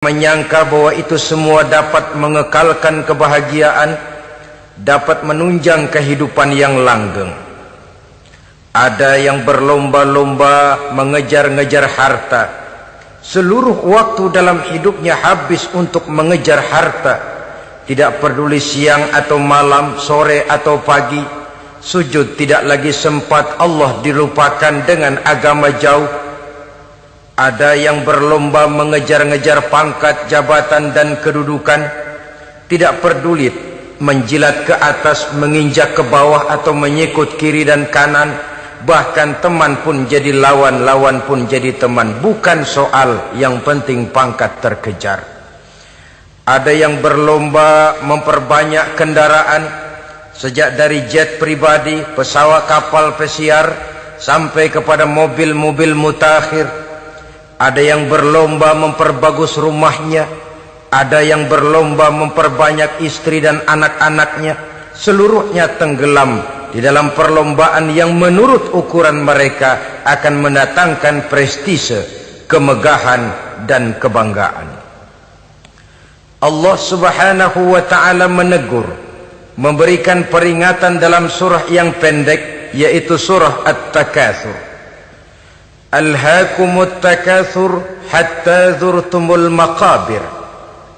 menyangka bahwa itu semua dapat mengekalkan kebahagiaan, dapat menunjang kehidupan yang langgeng. Ada yang berlomba-lomba mengejar-ngejar harta. Seluruh waktu dalam hidupnya habis untuk mengejar harta. Tidak peduli siang atau malam, sore atau pagi. Sujud tidak lagi sempat, Allah dilupakan dengan agama jauh. Ada yang berlomba mengejar-ngejar pangkat, jabatan dan kedudukan. Tidak peduli menjilat ke atas, menginjak ke bawah atau menyikut kiri dan kanan. Bahkan teman pun jadi lawan, lawan pun jadi teman. Bukan soal, yang penting pangkat terkejar. Ada yang berlomba memperbanyak kendaraan, sejak dari jet pribadi, pesawat kapal pesiar, sampai kepada mobil-mobil mutakhir. Ada yang berlomba memperbagus rumahnya. Ada yang berlomba memperbanyak istri dan anak-anaknya. Seluruhnya tenggelam di dalam perlombaan yang menurut ukuran mereka akan mendatangkan prestise, kemegahan dan kebanggaan. Allah subhanahu wa ta'ala menegur, memberikan peringatan dalam surah yang pendek, yaitu surah At-Takatsur. Alhaakumut takatsur hatta zurtumul maqabir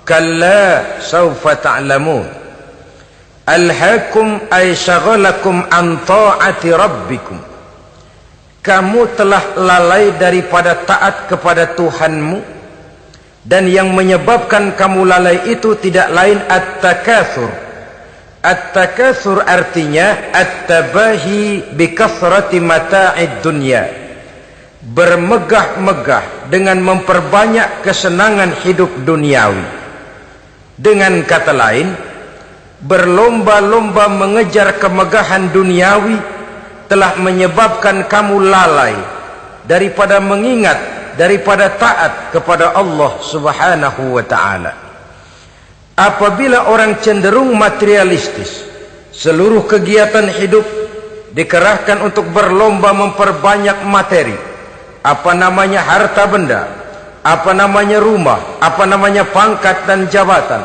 kalla sawfa ta'lamun. Alhaakum ay syagalakum an ta'ati rabbikum. Kamu telah lalai daripada taat kepada Tuhanmu, dan yang menyebabkan kamu lalai itu tidak lain at-takatsur. At-takatsur artinya at-tabahi bi kathrati mata'id dunya. Bermegah-megah dengan memperbanyak kesenangan hidup duniawi. Dengan kata lain, berlomba-lomba mengejar kemegahan duniawi telah menyebabkan kamu lalai daripada mengingat, daripada taat kepada Allah subhanahu wa ta'ala. Apabila orang cenderung materialistis, seluruh kegiatan hidup dikerahkan untuk berlomba memperbanyak materi. Apa namanya harta benda, apa namanya rumah, apa namanya pangkat dan jabatan,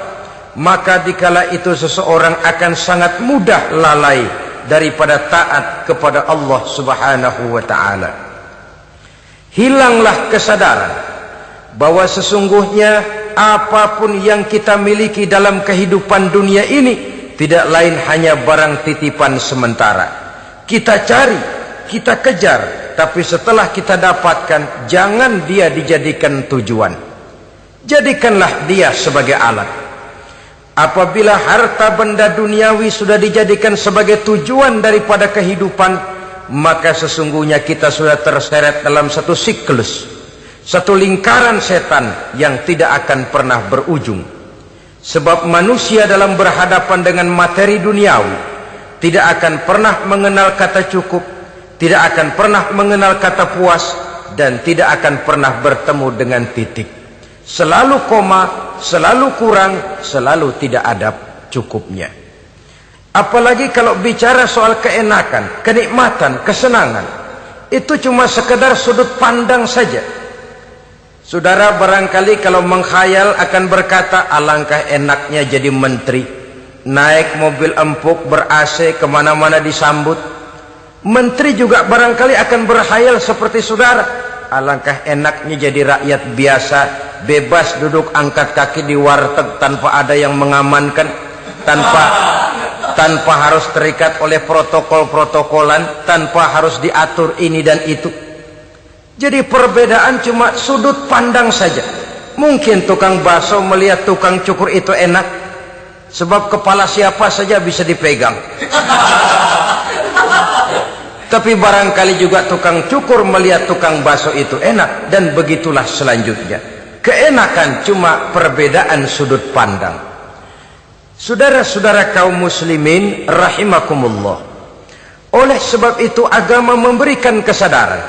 maka dikala itu seseorang akan sangat mudah lalai daripada taat kepada Allah subhanahu wa ta'ala. Hilanglah kesadaran bahwa sesungguhnya apapun yang kita miliki dalam kehidupan dunia ini tidak lain hanya barang titipan sementara. Kita cari, kita kejar, tapi setelah kita dapatkan, jangan dia dijadikan tujuan. Jadikanlah dia sebagai alat. Apabila harta benda duniawi sudah dijadikan sebagai tujuan daripada kehidupan, maka sesungguhnya kita sudah terseret dalam satu siklus, satu lingkaran setan yang tidak akan pernah berujung. Sebab manusia dalam berhadapan dengan materi duniawi tidak akan pernah mengenal kata cukup, tidak akan pernah mengenal kata puas, dan tidak akan pernah bertemu dengan titik. Selalu koma, selalu kurang, selalu tidak ada cukupnya. Apalagi kalau bicara soal keenakan, kenikmatan, kesenangan, itu cuma sekedar sudut pandang saja. Saudara barangkali kalau menghayal akan berkata, alangkah enaknya jadi menteri, naik mobil empuk ber-AC, kemana-mana disambut. Menteri juga barangkali akan berhayal seperti saudara, alangkah enaknya jadi rakyat biasa, bebas duduk angkat kaki di warteg tanpa ada yang mengamankan, tanpa harus terikat oleh protokol-protokolan, tanpa harus diatur ini dan itu. Jadi perbedaan cuma sudut pandang saja. Mungkin tukang bakso melihat tukang cukur itu enak, sebab kepala siapa saja bisa dipegang. Tapi barangkali juga tukang cukur melihat tukang bakso itu enak, dan begitulah selanjutnya. Keenakan cuma perbedaan sudut pandang. Saudara-saudara kaum muslimin rahimakumullah. Oleh sebab itu agama memberikan kesadaran,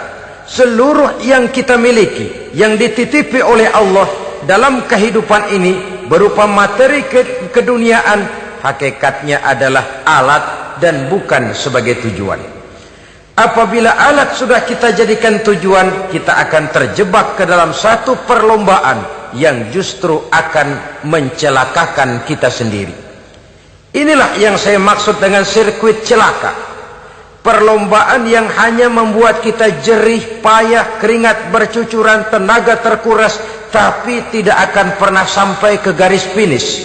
seluruh yang kita miliki, yang dititipi oleh Allah dalam kehidupan ini berupa materi keduniaan, hakikatnya adalah alat dan bukan sebagai tujuan. Apabila alat sudah kita jadikan tujuan, kita akan terjebak ke dalam satu perlombaan yang justru akan mencelakakan kita sendiri. Inilah yang saya maksud dengan sirkuit celaka. Perlombaan yang hanya membuat kita jerih, payah, keringat bercucuran, tenaga terkuras, tapi tidak akan pernah sampai ke garis finish.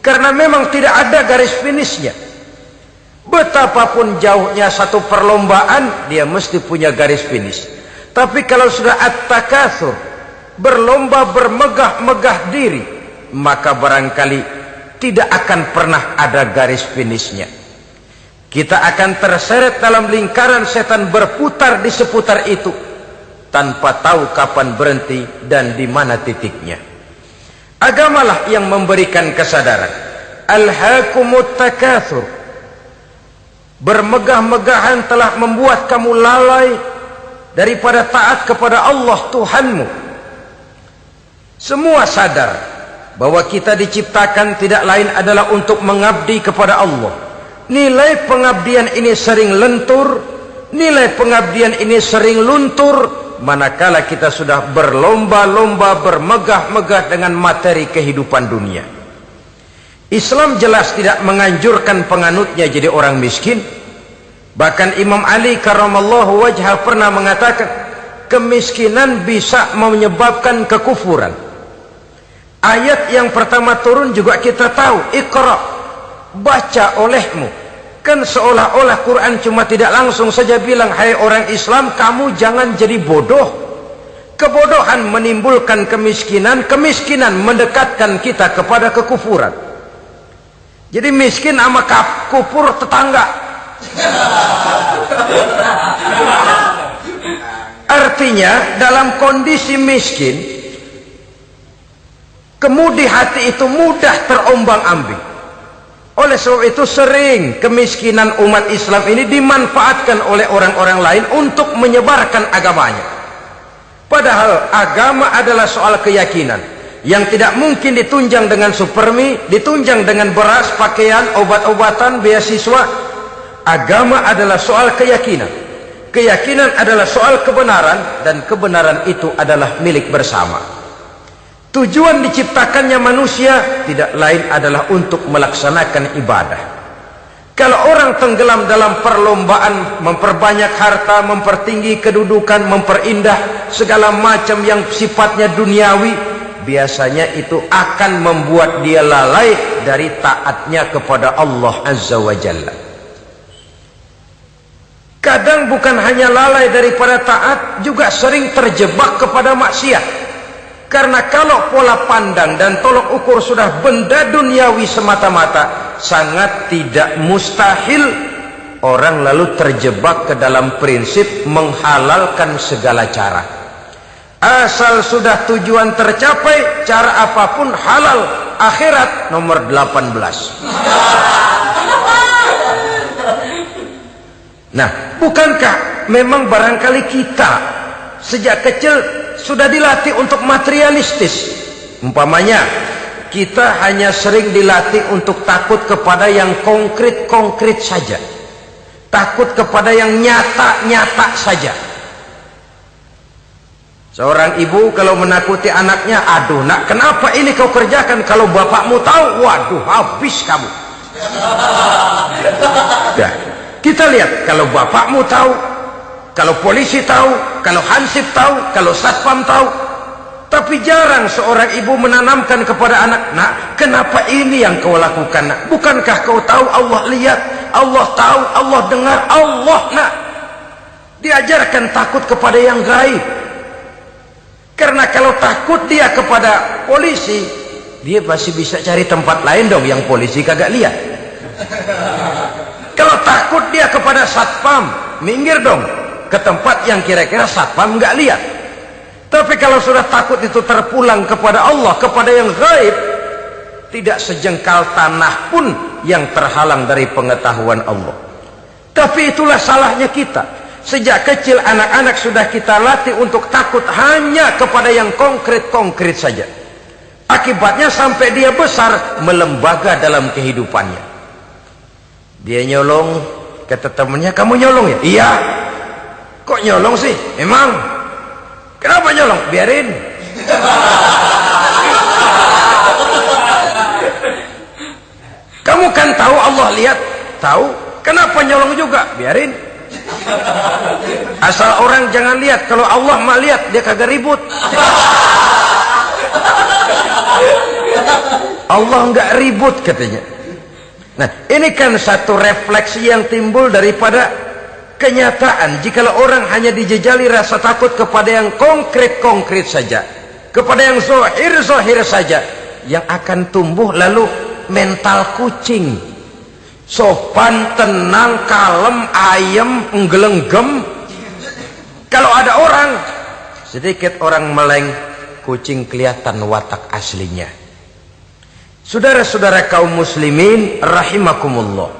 Karena memang tidak ada garis finishnya. Betapapun jauhnya satu perlombaan, dia mesti punya garis finish. Tapi kalau sudah at-takatsur, berlomba bermegah-megah diri, maka barangkali tidak akan pernah ada garis finishnya. Kita akan terseret dalam lingkaran setan, berputar di seputar itu tanpa tahu kapan berhenti dan di mana titiknya. Agamalah yang memberikan kesadaran. Alhaakumut takatsur. Bermegah-megahan telah membuat kamu lalai daripada taat kepada Allah Tuhanmu. Semua sadar bahwa kita diciptakan tidak lain adalah untuk mengabdi kepada Allah. Nilai pengabdian ini sering lentur, nilai pengabdian ini sering luntur, manakala kita sudah berlomba-lomba, bermegah-megah dengan materi kehidupan dunia. Islam jelas tidak menganjurkan penganutnya jadi orang miskin. Bahkan Imam Ali karramallahu wajhah pernah mengatakan, kemiskinan bisa menyebabkan kekufuran. Ayat yang pertama turun juga kita tahu, Iqra, baca olehmu. Kan seolah-olah Quran cuma tidak langsung saja bilang, hai orang Islam, kamu jangan jadi bodoh. Kebodohan menimbulkan kemiskinan, kemiskinan mendekatkan kita kepada kekufuran. Jadi miskin sama kufur tetangga. Artinya dalam kondisi miskin, kemudi hati itu mudah terombang-ambing. Oleh sebab itu sering kemiskinan umat Islam ini dimanfaatkan oleh orang-orang lain untuk menyebarkan agamanya. Padahal agama adalah soal keyakinan yang tidak mungkin ditunjang dengan supermi, ditunjang dengan beras, pakaian, obat-obatan, beasiswa. Agama adalah soal keyakinan. Keyakinan adalah soal kebenaran, dan kebenaran itu adalah milik bersama. Tujuan diciptakannya manusia tidak lain adalah untuk melaksanakan ibadah. Kalau orang tenggelam dalam perlombaan memperbanyak harta, mempertinggi kedudukan, memperindah segala macam yang sifatnya duniawi, biasanya itu akan membuat dia lalai dari taatnya kepada Allah Azza wa Jalla. Kadang bukan hanya lalai daripada taat, juga sering terjebak kepada maksiat. Karena kalau pola pandang dan tolok ukur sudah benda duniawi semata-mata, sangat tidak mustahil orang lalu terjebak ke dalam prinsip menghalalkan segala cara. Asal sudah tujuan tercapai, cara apapun halal. Akhirat nomor 18. Nah, bukankah memang barangkali kita sejak kecil sudah dilatih untuk materialistis? Umpamanya kita hanya sering dilatih untuk takut kepada yang konkret-konkret saja, takut kepada yang nyata-nyata saja. Seorang ibu kalau menakuti anaknya, aduh nak, kenapa ini kau kerjakan? Kalau bapakmu tahu, waduh, habis kamu. Nah, kita lihat, kalau bapakmu tahu, kalau polisi tahu, kalau hansip tahu, kalau satpam tahu. Tapi jarang seorang ibu menanamkan kepada anak, nak, kenapa ini yang kau lakukan, nak? Bukankah kau tahu Allah lihat, Allah tahu, Allah dengar, Allah, nak? Diajarkan takut kepada yang gaib. Karena kalau takut dia kepada polisi, dia pasti bisa cari tempat lain dong yang polisi kagak lihat. Kalau takut dia kepada satpam, minggir dong ke tempat yang kira-kira satpam nggak lihat. Tapi kalau sudah takut itu terpulang kepada Allah, kepada yang gaib, tidak sejengkal tanah pun yang terhalang dari pengetahuan Allah. Tapi itulah salahnya kita. Sejak kecil anak-anak sudah kita latih untuk takut hanya kepada yang konkret-konkret saja. Akibatnya sampai dia besar melembaga dalam kehidupannya. Dia nyolong, kata temannya, kamu nyolong ya? Iya. Kok nyolong sih? Emang? Kenapa nyolong? Biarin. lihat, tahu. Kenapa nyolong juga? Biarin. Asal orang jangan lihat. Kalau Allah mah lihat, dia kagak ribut. Allah nggak ribut katanya. Nah, ini kan satu refleksi yang timbul daripada kenyataan. Jikalau orang hanya dijejali rasa takut kepada yang konkret-konkret saja, kepada yang zohir-zohir saja, yang akan tumbuh lalu mental kucing. Sopan, tenang, kalem, ayem, nggelenggem. Kalau ada orang, sedikit orang meleng, kucing kelihatan watak aslinya. Saudara-saudara kaum muslimin rahimakumullah.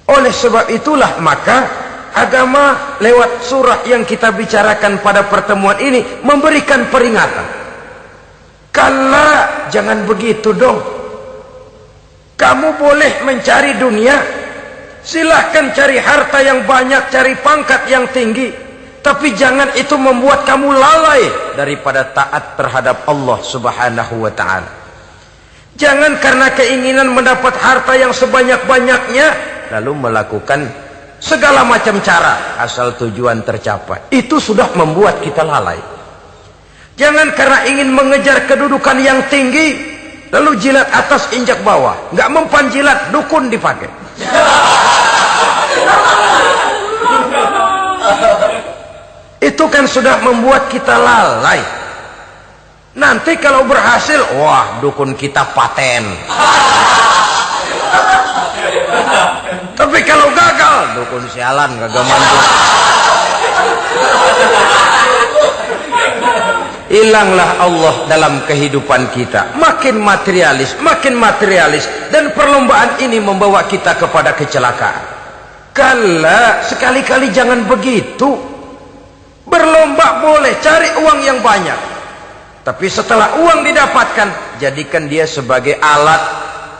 Oleh sebab itulah maka agama lewat surah yang kita bicarakan pada pertemuan ini memberikan peringatan. Kala, jangan begitu dong. Kamu boleh mencari dunia, silahkan cari harta yang banyak, cari pangkat yang tinggi, tapi jangan itu membuat kamu lalai daripada taat terhadap Allah subhanahu wa ta'ala. Jangan karena keinginan mendapat harta yang sebanyak-banyaknya lalu melakukan segala macam cara asal tujuan tercapai. Itu sudah membuat kita lalai. Jangan karena ingin mengejar kedudukan yang tinggi lalu jilat atas injak bawah. Nggak mempan jilat, dukun dipakai. Itu kan sudah membuat kita lalai. Nanti kalau berhasil, wah dukun kita paten. Tapi kalau gagal, dukun sialan, kagak mantul. Hilanglah Allah dalam kehidupan kita. Makin materialis, dan perlombaan ini membawa kita kepada kecelakaan. Kala, sekali-kali jangan begitu. Berlomba boleh, cari uang yang banyak. Tapi setelah uang didapatkan, jadikan dia sebagai alat,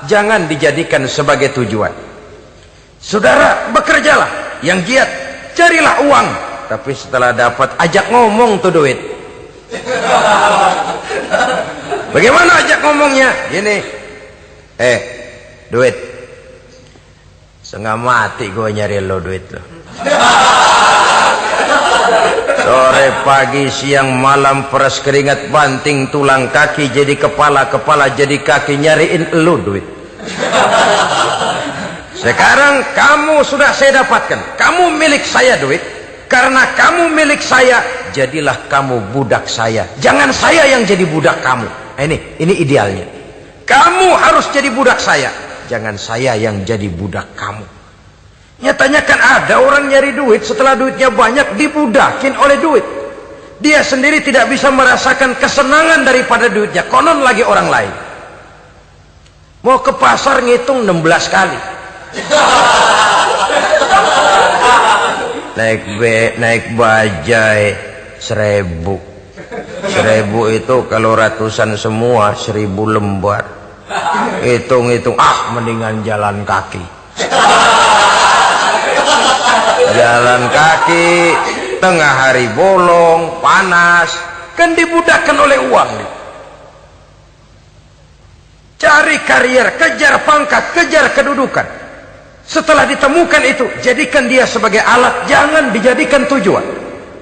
jangan dijadikan sebagai tujuan. Saudara, bekerjalah yang giat, carilah uang, tapi setelah dapat ajak ngomong tuh duit. Bagaimana ajak ngomongnya? Gini, duit, setengah mati gue nyari lo duit lo. Sore, pagi, siang, malam, peras keringat, banting tulang kaki jadi kepala, kepala jadi kaki, nyariin lo duit. Sekarang kamu sudah saya dapatkan, kamu milik saya duit. Karena kamu milik saya, jadilah kamu budak saya. Jangan saya yang jadi budak kamu. Ini idealnya. Kamu harus jadi budak saya, jangan saya yang jadi budak kamu. Nyatanya kan ada orang nyari duit, setelah duitnya banyak dibudakin oleh duit. Dia sendiri tidak bisa merasakan kesenangan daripada duitnya, konon lagi orang lain. Mau ke pasar ngitung 16 kali. Naik bajai 1000. 1000 itu kalau ratusan semua 1000 lembar. Hitung-hitung, mendingan jalan kaki. Jalan kaki, tengah hari bolong, panas, kan dibudakkan oleh uang. Cari karier, kejar pangkat, kejar kedudukan. Setelah ditemukan itu, jadikan dia sebagai alat, jangan dijadikan tujuan.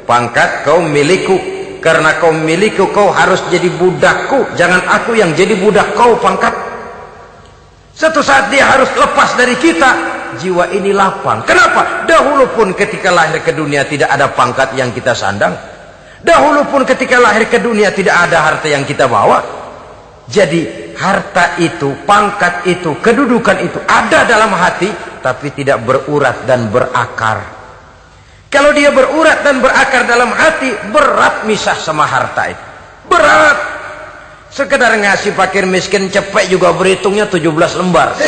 Pangkat kau milikku, karena kau milikku kau harus jadi budakku, jangan aku yang jadi budak kau pangkat. Satu saat dia harus lepas dari kita, jiwa ini lapang. Kenapa? Dahulu pun ketika lahir ke dunia tidak ada pangkat yang kita sandang. Dahulu pun ketika lahir ke dunia tidak ada harta yang kita bawa. Jadi harta itu, pangkat itu, kedudukan itu ada dalam hati, tapi tidak berurat dan berakar. Kalau dia berurat dan berakar dalam hati, berat misah sama harta itu. Berat. Sekedar ngasih fakir miskin cepet juga berhitungnya 17 lembar.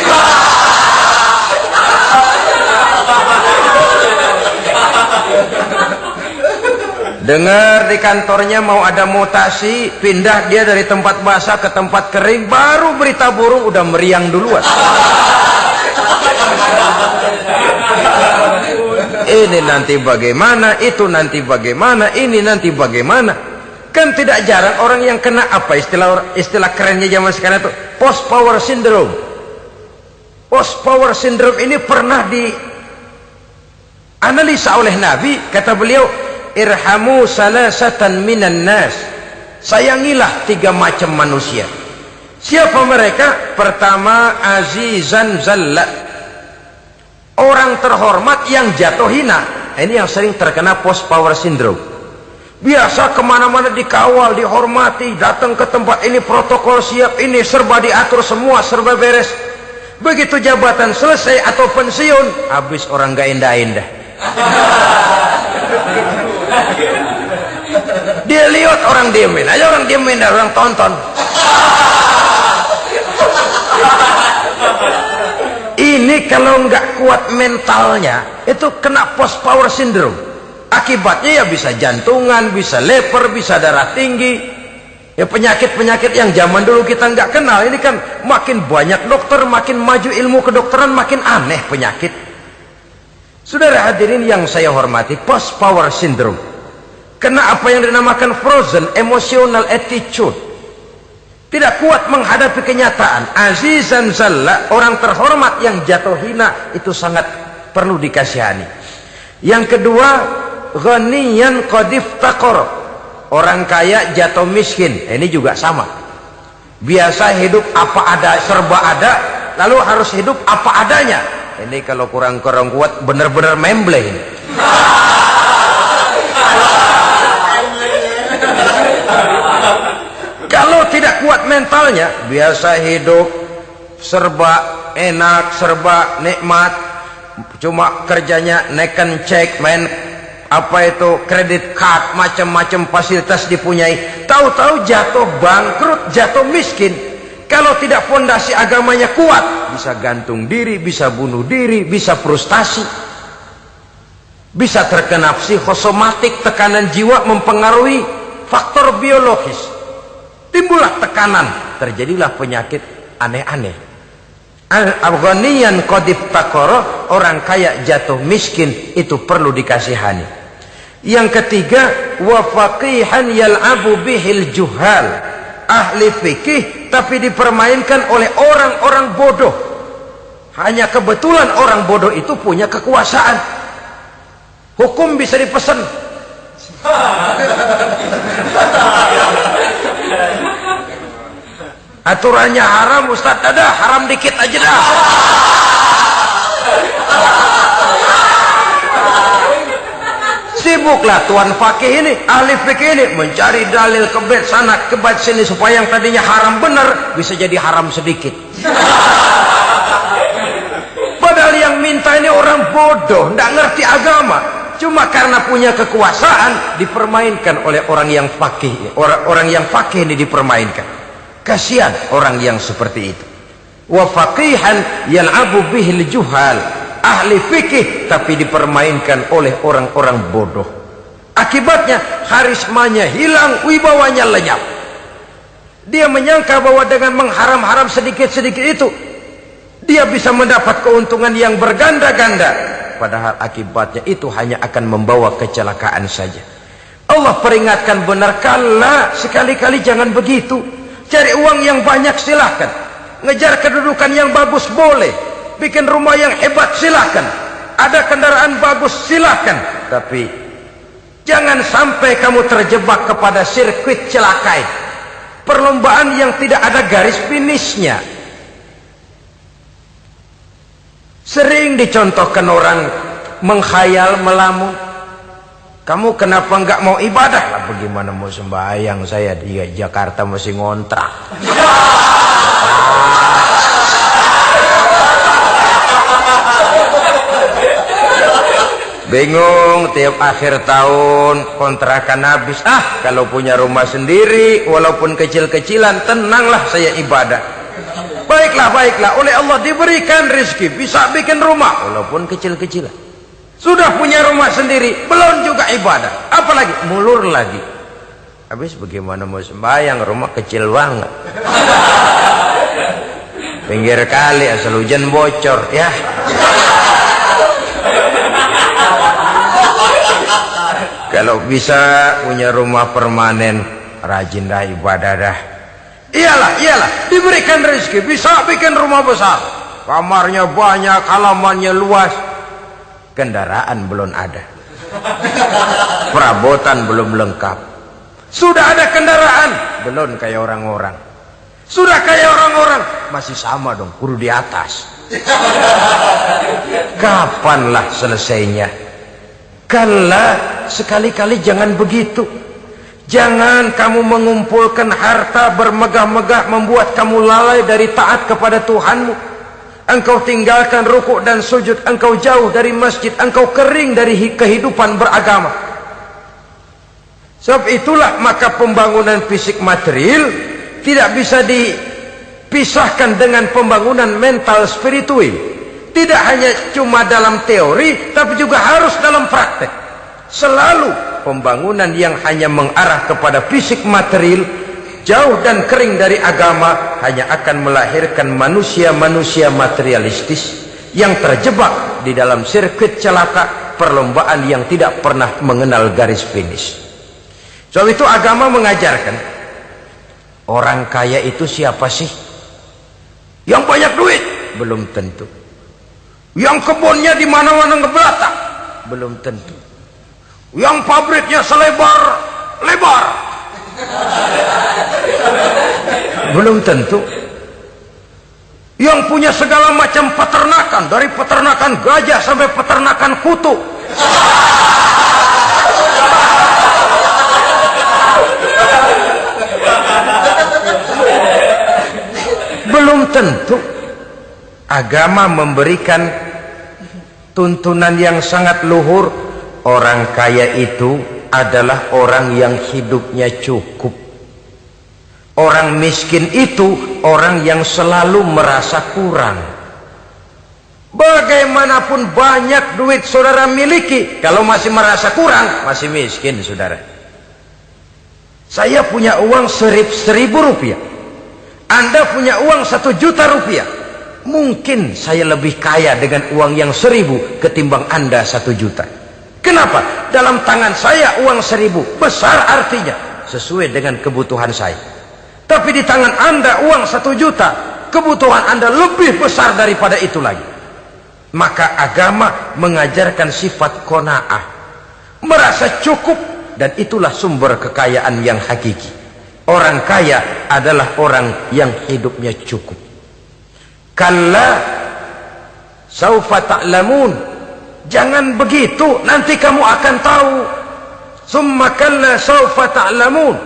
Dengar di kantornya mau ada mutasi, pindah dia dari tempat basah ke tempat kering, baru berita burung udah meriang duluan. Ini nanti bagaimana, itu nanti bagaimana, ini nanti bagaimana. Kan tidak jarang orang yang kena apa istilah kerennya zaman sekarang itu, post power syndrome. Post power syndrome ini pernah dianalisa oleh Nabi. Kata beliau, irhamu salasatan minan nas, sayangilah 3 macam manusia. Siapa mereka? Pertama, azizan zalla, orang terhormat yang jatuh hina. Ini yang sering terkena post power syndrome. Biasa kemana-mana dikawal, dihormati, datang ke tempat ini protokol siap, ini serba diatur, semua serba beres. Begitu jabatan selesai atau pensiun, habis orang gak indah-indah. Dia lihat orang diemin aja, orang diemin, orang tonton. Ini kalau nggak kuat mentalnya, itu kena post power syndrome. Akibatnya ya bisa jantungan, bisa leper, bisa darah tinggi. Ya penyakit-penyakit yang zaman dulu kita nggak kenal. Ini kan makin banyak dokter, makin maju ilmu kedokteran, makin aneh penyakit. Saudara hadirin yang saya hormati, post power syndrome kena apa yang dinamakan frozen emotional attitude. Tidak kuat menghadapi kenyataan. Azizan zalla, orang terhormat yang jatuh hina, itu sangat perlu dikasihani. Yang kedua, ghaniyan qad iftaqara, orang kaya jatuh miskin. Ini juga sama. Biasa hidup apa ada, serba ada, lalu harus hidup apa adanya. Ini kalau kurang-kurang kuat benar-benar memble ini. Kalau tidak kuat mentalnya, biasa hidup serba enak, serba nikmat, cuma kerjanya neken cek, main apa itu kredit card, macam-macam fasilitas dipunyai, tahu-tahu jatuh bangkrut, jatuh miskin. Kalau tidak fondasi agamanya kuat, bisa gantung diri, bisa bunuh diri, bisa frustasi, bisa terkena psikosomatik, tekanan jiwa mempengaruhi faktor biologis, timbullah tekanan, terjadilah penyakit aneh-aneh. Al-ghaniyan qad iftaqara, orang kaya jatuh miskin, itu perlu dikasihani. Yang ketiga, wa faqihan yal'abu bihil juhal, ahli fikih tapi dipermainkan oleh orang-orang bodoh. Hanya kebetulan orang bodoh itu punya kekuasaan. Hukum bisa dipesan. Aturannya haram, Ustaz, ada haram dikit aja dah. Sibuklah tuan fakih ini, ahli fikih ini mencari dalil kebet sana kebet sini supaya yang tadinya haram benar bisa jadi haram sedikit. Padahal yang minta ini orang bodoh, tidak ngerti agama, cuma karena punya kekuasaan dipermainkan oleh orang yang fakih. Orang yang fakih ini dipermainkan. Kasihan orang yang seperti itu. Wa faqihan yal'abu bihil juhal, ahli fikih tapi dipermainkan oleh orang-orang bodoh. Akibatnya karismanya hilang, wibawanya lenyap. Dia menyangka bahwa dengan mengharam-haram sedikit-sedikit itu dia bisa mendapat keuntungan yang berganda-ganda, padahal akibatnya itu hanya akan membawa kecelakaan saja. Allah peringatkan benar, kala, sekali-kali jangan begitu. Cari uang yang banyak silahkan, ngejar kedudukan yang bagus boleh, bikin rumah yang hebat silahkan, ada kendaraan bagus silahkan, tapi jangan sampai kamu terjebak kepada sirkuit celakai, perlombaan yang tidak ada garis finishnya. Sering dicontohkan orang menghayal, melamun, kamu kenapa nggak mau ibadah? Lah bagaimana mau sembahyang, saya di Jakarta masih ngontrak. Bingung, tiap akhir tahun kontrakan habis. Kalau punya rumah sendiri walaupun kecil-kecilan, tenanglah saya ibadah. Baiklah, baiklah, oleh Allah diberikan rezeki bisa bikin rumah walaupun kecil-kecilan. Sudah punya rumah sendiri, belum juga ibadah, apalagi mulur lagi. Habis bagaimana mau sembahyang, rumah kecil banget, pinggir kali, asal hujan bocor ya. Kalau bisa punya rumah permanen, rajin dah ibadah dah. Iyalah, diberikan rezeki bisa bikin rumah besar, kamarnya banyak, halamannya luas. Kendaraan belum ada, perabotan belum lengkap. Sudah ada kendaraan, belum kayak orang-orang. Sudah kayak orang-orang, masih sama dong, kudu di atas. Kapanlah selesainya? Kala, sekali-kali jangan begitu. Jangan kamu mengumpulkan harta bermegah-megah membuat kamu lalai dari taat kepada Tuhanmu. Engkau tinggalkan rukuk dan sujud, engkau jauh dari masjid, engkau kering dari kehidupan beragama. Sebab itulah maka pembangunan fisik material tidak bisa dipisahkan dengan pembangunan mental spiritual. Tidak hanya cuma dalam teori, tapi juga harus dalam praktek. Selalu pembangunan yang hanya mengarah kepada fisik material, jauh dan kering dari agama, hanya akan melahirkan manusia-manusia materialistis yang terjebak di dalam sirkuit celaka perlombaan yang tidak pernah mengenal garis finish. Sebab itu agama mengajarkan, orang kaya itu siapa sih? Yang banyak duit? Belum tentu. Yang kebunnya di mana-mana ngebelatak? Belum tentu. Yang pabriknya selebar-lebar? Belum tentu. Yang punya segala macam peternakan, dari peternakan gajah sampai peternakan kutu? Belum tentu. Agama memberikan tuntunan yang sangat luhur. Orang kaya itu adalah orang yang hidupnya cukup. Orang miskin itu orang yang selalu merasa kurang. Bagaimanapun banyak duit saudara miliki, kalau masih merasa kurang, masih miskin saudara. Saya punya uang 1.000 rupiah, Anda punya uang 1 juta rupiah. Mungkin saya lebih kaya dengan uang yang 1.000 ketimbang Anda 1 juta. Kenapa? Dalam tangan saya uang 1.000 besar, artinya sesuai dengan kebutuhan saya. Tapi di tangan Anda uang 1 juta, kebutuhan Anda lebih besar daripada itu lagi. Maka agama mengajarkan sifat qanaah, merasa cukup, dan itulah sumber kekayaan yang hakiki. Orang kaya adalah orang yang hidupnya cukup. Kalla saufa ta'lamun, jangan begitu, nanti kamu akan tahu. Summa kalla saufa ta'lamun,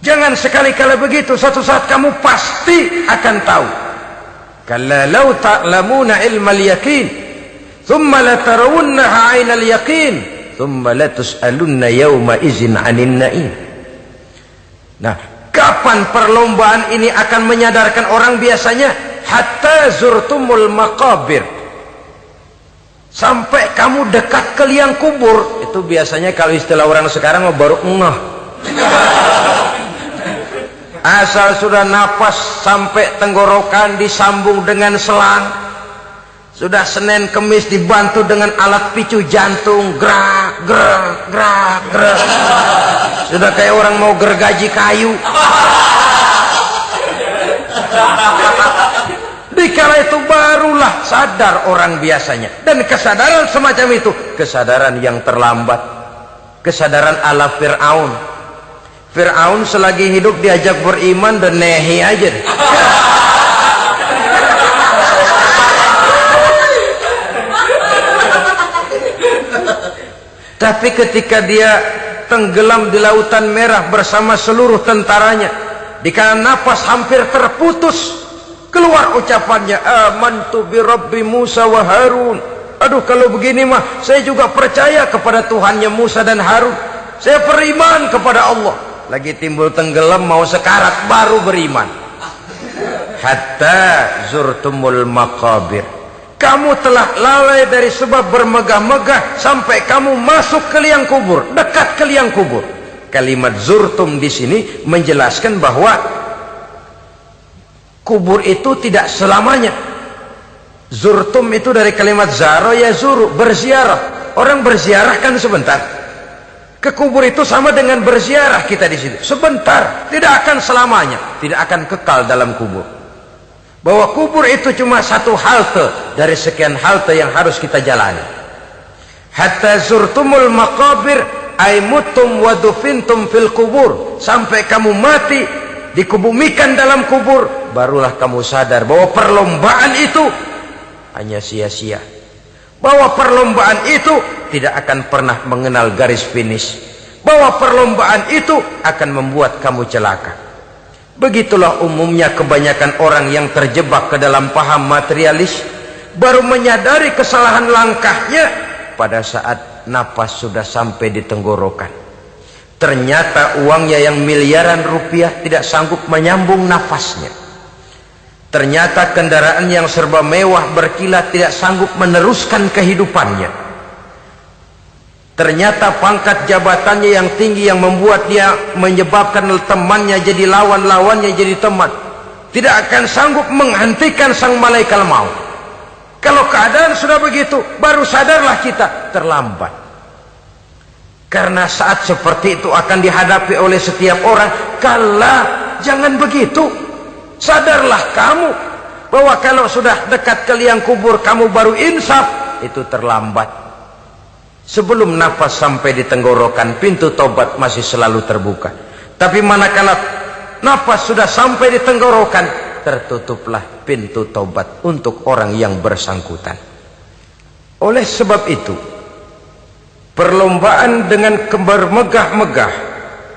jangan sekali-kali begitu, suatu saat kamu pasti akan tahu. Kalla law ta'lamuna ilmal yaqin thumma latarawunnaha 'ainal yaqin thumma latus'alunna yawma idzin 'anin na'im. Nah, kapan perlombaan ini akan menyadarkan orang biasanya? Hatta zurtumul maqabir, sampai kamu dekat ke liang kubur. Itu biasanya kalau istilah orang sekarang baru ngeh. Asal sudah napas sampai tenggorokan disambung dengan selang, sudah Senin Kemis dibantu dengan alat picu jantung, gerak gerak gerak gerak, sudah kayak orang mau gergaji kayu. Dikala itu barulah sadar orang biasanya. Dan kesadaran semacam itu, kesadaran yang terlambat, kesadaran ala Fir'aun. Fir'aun selagi hidup diajak beriman dan nehi aja. Tapi ketika dia tenggelam di lautan merah bersama seluruh tentaranya, dikala napas hampir terputus, keluar ucapannya, amantu bi Rabbi Musa wa Harun. Aduh, kalau begini mah saya juga percaya kepada Tuhannya Musa dan Harun. Saya beriman kepada Allah. Lagi timbul tenggelam mau sekarat baru beriman. Hatta zurtumul maqabir, kamu telah lalai dari sebab bermegah-megah sampai kamu masuk ke liang kubur, dekat ke liang kubur. Kalimat zurtum di sini menjelaskan bahwa kubur itu tidak selamanya. Zurtum itu dari kalimat zaro ya zuru, berziarah. Orang berziarah kan sebentar. Ke kubur itu sama dengan berziarah kita di situ. Sebentar, tidak akan selamanya, tidak akan kekal dalam kubur. bahwa kubur itu cuma satu halte dari sekian halte yang harus kita jalani. Hatta zurtumul maqabir ay mutum wa dufintum fil kubur, sampai kamu mati dikubumikan dalam kubur, barulah kamu sadar bahwa perlombaan itu hanya sia-sia, bahwa perlombaan itu tidak akan pernah mengenal garis finish, bahwa perlombaan itu akan membuat kamu celaka. Begitulah umumnya kebanyakan orang yang terjebak ke dalam paham materialis, baru menyadari kesalahan langkahnya pada saat napas sudah sampai di tenggorokan. Ternyata uangnya yang miliaran rupiah tidak sanggup menyambung nafasnya. Ternyata kendaraan yang serba mewah berkilat tidak sanggup meneruskan kehidupannya. Ternyata pangkat jabatannya yang tinggi yang membuat dia menyebabkan temannya jadi lawan, lawannya jadi teman, tidak akan sanggup menghentikan sang malaikat maut. Kalau keadaan sudah begitu, baru sadarlah kita terlambat. Karena saat seperti itu akan dihadapi oleh setiap orang. Kala, jangan begitu. Sadarlah kamu bahwa kalau sudah dekat ke liang kubur kamu baru insaf, itu terlambat. Sebelum nafas sampai di tenggorokan, pintu tobat masih selalu terbuka. Tapi manakala nafas sudah sampai di tenggorokan, tertutuplah pintu tobat untuk orang yang bersangkutan. Oleh sebab itu, perlombaan dengan bermegah-megah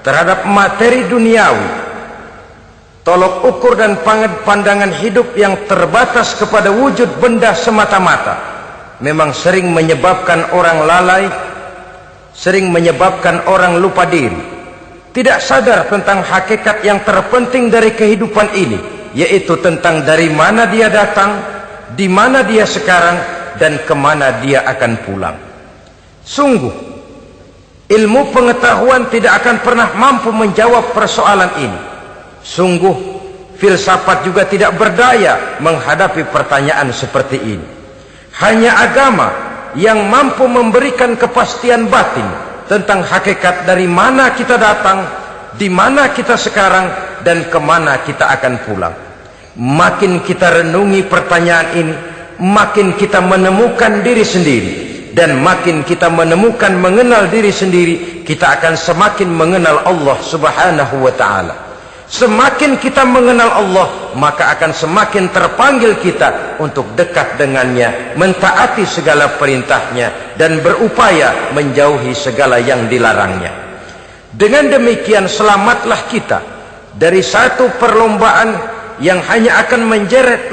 terhadap materi duniawi, tolok ukur dan pandangan hidup yang terbatas kepada wujud benda semata-mata, memang sering menyebabkan orang lalai, sering menyebabkan orang lupa diri, tidak sadar tentang hakikat yang terpenting dari kehidupan ini, yaitu tentang dari mana dia datang, di mana dia sekarang, dan kemana dia akan pulang. Sungguh, ilmu pengetahuan tidak akan pernah mampu menjawab persoalan ini. Sungguh, filsafat juga tidak berdaya menghadapi pertanyaan seperti ini. Hanya agama yang mampu memberikan kepastian batin tentang hakikat dari mana kita datang, di mana kita sekarang, dan kemana kita akan pulang. Makin kita renungi pertanyaan ini, makin kita menemukan diri sendiri. Dan makin kita menemukan mengenal diri sendiri, kita akan semakin mengenal Allah subhanahu wa ta'ala. Semakin kita mengenal Allah, maka akan semakin terpanggil kita untuk dekat dengannya, mentaati segala perintahnya, dan berupaya menjauhi segala yang dilarangnya. Dengan demikian selamatlah kita dari satu perlombaan yang hanya akan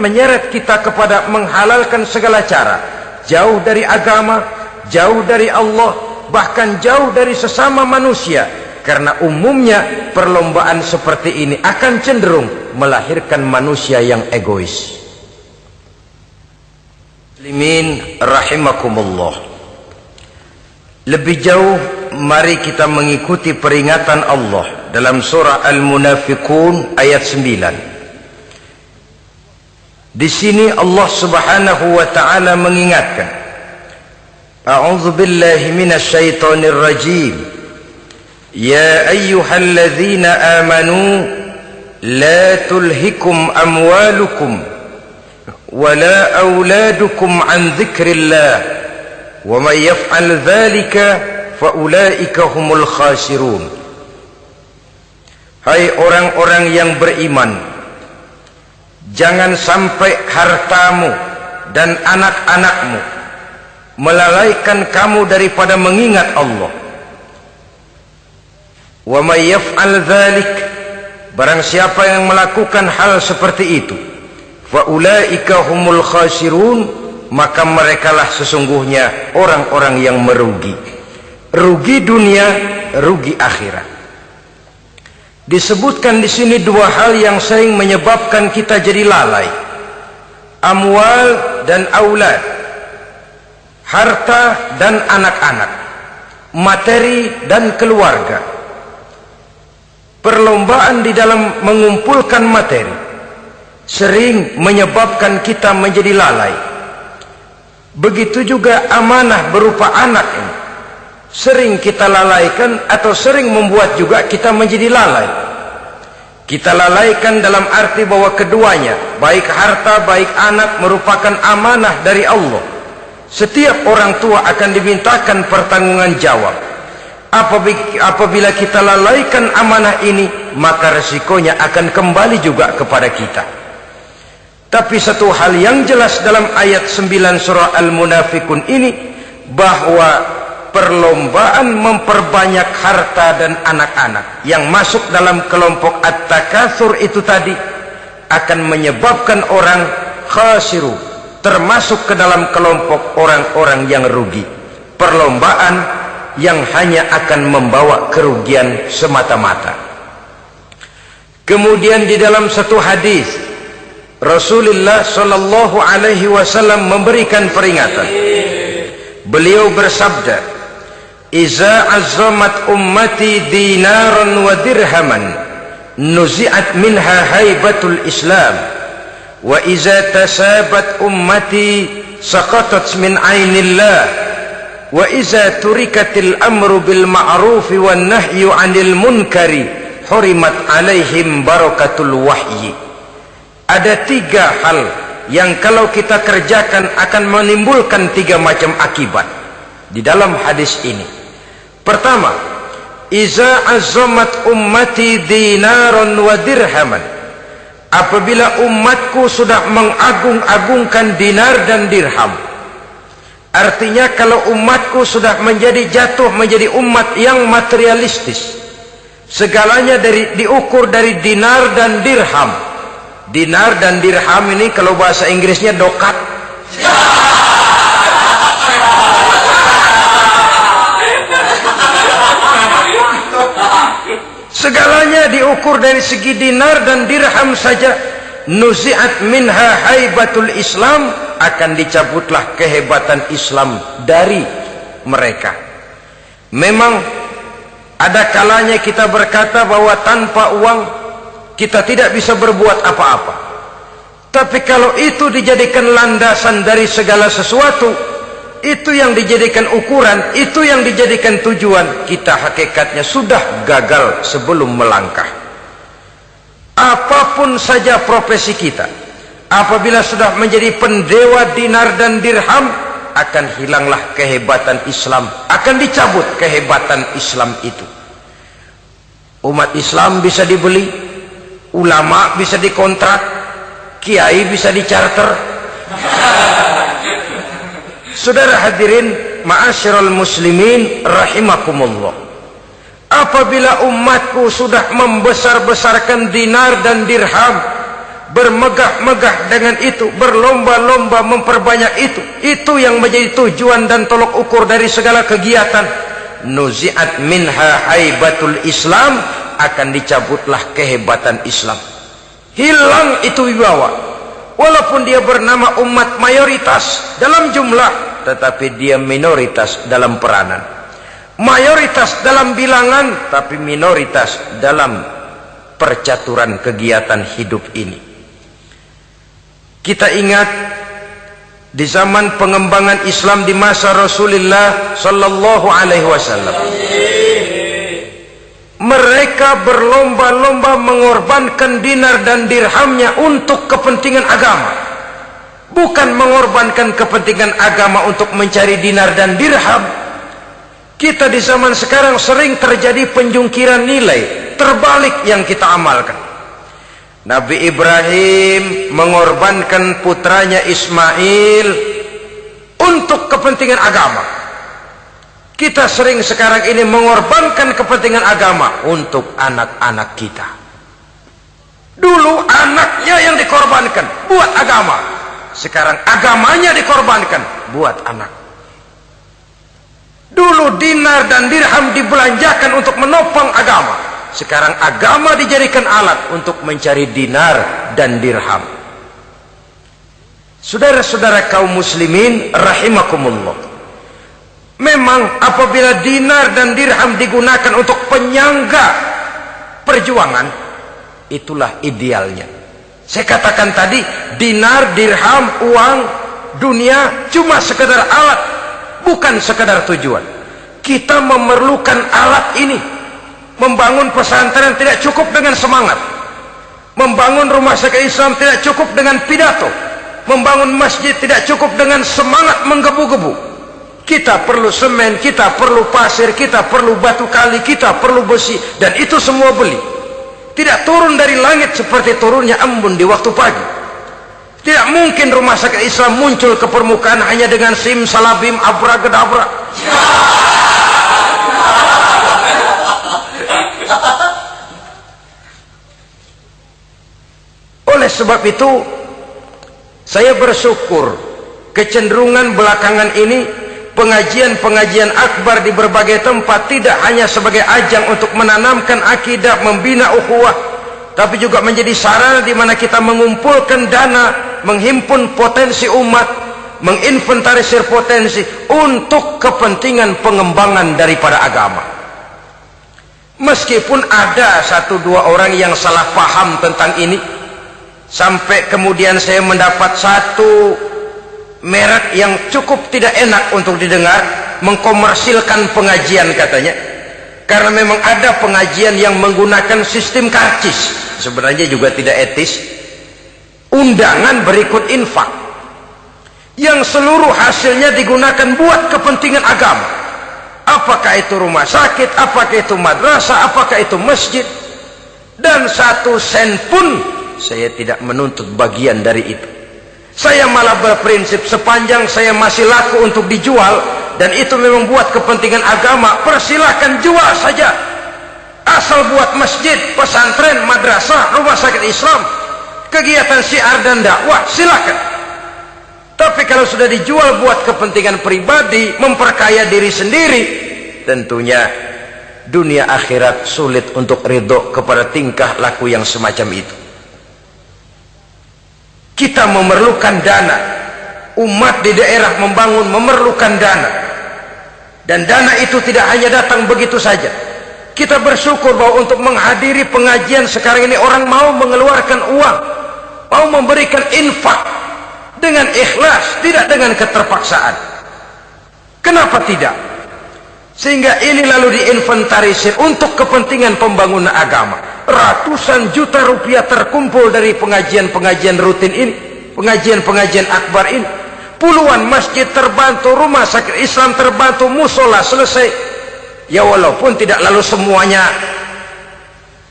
menyeret kita kepada menghalalkan segala cara, jauh dari agama, jauh dari Allah, bahkan jauh dari sesama manusia. Karena umumnya perlombaan seperti ini akan cenderung melahirkan manusia yang egois. Muslimin rahimakumullah. Lebih jauh, mari kita mengikuti peringatan Allah dalam surah Al-Munafiqun ayat 9. Di sini Allah Subhanahu wa taala mengingatkan, A'udzu billahi minasy syaithanir rajim. Ya ayyuhalladzina amanu la tulhikum amwalukum wala auladukum an dzikrillah wa may yaf'al dzalika fa ulaika humul khasirun. Hai orang-orang yang beriman, jangan sampai hartamu dan anak-anakmu melalaikan kamu daripada mengingat Allah. Wa may yaf'al dzalik, barang siapa yang melakukan hal seperti itu, fa ulaika humul khasirun, maka merekalah sesungguhnya orang-orang yang merugi. Rugi dunia, rugi akhirat. Disebutkan di sini dua hal yang sering menyebabkan kita jadi lalai. Amwal dan aulad. Harta dan anak-anak. Materi dan keluarga. Perlombaan di dalam mengumpulkan materi sering menyebabkan kita menjadi lalai. Begitu juga amanah berupa anak ini sering kita lalaikan atau sering membuat juga kita menjadi lalai. Kita lalaikan dalam arti bahwa keduanya, baik harta, baik anak, merupakan amanah dari Allah. Setiap orang tua akan dimintakan pertanggungan jawab. Apabila kita lalaikan amanah ini, maka resikonya akan kembali juga kepada kita. Tapi satu hal yang jelas dalam ayat 9 surah Al-Munafikun ini, bahwa perlombaan memperbanyak harta dan anak-anak yang masuk dalam kelompok at-takatsur itu tadi akan menyebabkan orang khasiru, termasuk ke dalam kelompok orang-orang yang rugi. Perlombaan yang hanya akan membawa kerugian semata-mata. Kemudian di dalam satu hadis Rasulullah sallallahu alaihi wasallam memberikan peringatan. Beliau bersabda, "Iza azzamat ummati dinaran wa dirhaman, nuzi'at minha haibatul Islam. Wa iza tasabat ummati saqatat min ainillah. Wa iza turikatil amru bil ma'rufi wan nahyu 'anil munkari, hurimat 'alaihim barakatul wahyi." Ada tiga hal yang kalau kita kerjakan akan menimbulkan tiga macam akibat di dalam hadis ini. Pertama, iza azzamat ummati dinaron wa dirhaman. Apabila umatku sudah mengagung-agungkan dinar dan dirham, artinya kalau umatku sudah jatuh menjadi umat yang materialistis, segalanya diukur dari dinar dan dirham. Dinar dan dirham ini kalau bahasa Inggrisnya dokat. Segalanya diukur dari segi dinar dan dirham saja. Nuzi'at minha haibatul Islam, akan dicabutlah kehebatan Islam dari mereka. Memang ada kalanya kita berkata bahwa tanpa uang kita tidak bisa berbuat apa-apa. Tapi kalau itu dijadikan landasan dari segala sesuatu, itu yang dijadikan ukuran, itu yang dijadikan tujuan, kita hakikatnya sudah gagal sebelum melangkah. Apapun saja profesi kita, apabila sudah menjadi pendewa dinar dan dirham, akan hilanglah kehebatan Islam, akan dicabut kehebatan Islam itu. Umat Islam bisa dibeli, ulama bisa dikontrak, kiai bisa dicarter. Saudara hadirin ma'asyiral muslimin rahimakumullah, apabila umatku sudah membesar-besarkan dinar dan dirham, bermegah-megah dengan itu, berlomba-lomba memperbanyak itu yang menjadi tujuan dan tolok ukur dari segala kegiatan, nuzi'at minha haibatul Islam, akan dicabutlah kehebatan Islam. Hilang itu wibawa. Walaupun dia bernama umat mayoritas dalam jumlah, tetapi dia minoritas dalam peranan. Mayoritas dalam bilangan, tapi minoritas dalam percaturan kegiatan hidup ini. Kita ingat di zaman pengembangan Islam di masa Rasulullah sallallahu alaihi wasallam, mereka berlomba-lomba mengorbankan dinar dan dirhamnya untuk kepentingan agama, bukan mengorbankan kepentingan agama untuk mencari dinar dan dirham. Kita di zaman sekarang sering terjadi penjungkiran nilai, terbalik yang kita amalkan. Nabi Ibrahim mengorbankan putranya Ismail untuk kepentingan agama. Kita sering sekarang ini mengorbankan kepentingan agama untuk anak-anak kita. Dulu anaknya yang dikorbankan buat agama, sekarang agamanya dikorbankan buat anak. Dulu dinar dan dirham dibelanjakan untuk menopang agama, sekarang agama dijadikan alat untuk mencari dinar dan dirham. Saudara-saudara kaum muslimin rahimakumullah, memang apabila dinar dan dirham digunakan untuk penyangga perjuangan, itulah idealnya. Saya katakan tadi, dinar, dirham, uang, dunia cuma sekedar alat, bukan sekedar tujuan. Kita memerlukan alat ini. Membangun pesantren tidak cukup dengan semangat, Membangun rumah sakit Islam tidak cukup dengan pidato. Membangun masjid tidak cukup dengan semangat menggebu-gebu. Kita perlu semen, kita perlu pasir, kita perlu batu kali, kita perlu besi, dan itu semua beli. Tidak turun dari langit seperti turunnya embun di waktu pagi. Tidak mungkin rumah sakit Islam muncul ke permukaan hanya dengan sim salabim abrakadabra. Oleh sebab itu, saya bersyukur kecenderungan belakangan ini pengajian-pengajian akbar di berbagai tempat tidak hanya sebagai ajang untuk menanamkan akidah, membina ukhuwah, tapi juga menjadi sarana di mana kita mengumpulkan dana, menghimpun potensi umat, menginventarisir potensi untuk kepentingan pengembangan daripada agama. Meskipun ada satu dua orang yang salah paham tentang ini, sampai kemudian saya mendapat satu merek yang cukup tidak enak untuk didengar, mengkomersilkan pengajian katanya, karena memang ada pengajian yang menggunakan sistem karcis, sebenarnya juga tidak etis. Undangan berikut infak yang seluruh hasilnya digunakan buat kepentingan agama, apakah itu rumah sakit, apakah itu madrasah, apakah itu masjid, dan 1 sen pun saya tidak menuntut bagian dari itu. Saya malah berprinsip sepanjang saya masih laku untuk dijual dan itu memang buat kepentingan agama, persilahkan jual saja, asal buat masjid, pesantren, madrasah, rumah sakit Islam, kegiatan syiar dan dakwah, silakan. Tapi kalau sudah dijual buat kepentingan pribadi, memperkaya diri sendiri, tentunya dunia akhirat sulit untuk ridho kepada tingkah laku yang semacam itu. Kita memerlukan dana, umat di daerah membangun memerlukan dana, dan dana itu tidak hanya datang begitu saja. Kita bersyukur bahwa untuk menghadiri pengajian sekarang ini orang mau mengeluarkan uang, mau memberikan infak dengan ikhlas, tidak dengan keterpaksaan. Kenapa tidak? Sehingga ini lalu diinventarisir untuk kepentingan pembangunan agama. Ratusan juta rupiah terkumpul dari pengajian-pengajian rutin ini, pengajian-pengajian akbar ini. Puluhan masjid terbantu, rumah sakit Islam terbantu, musola selesai. Ya walaupun tidak lalu semuanya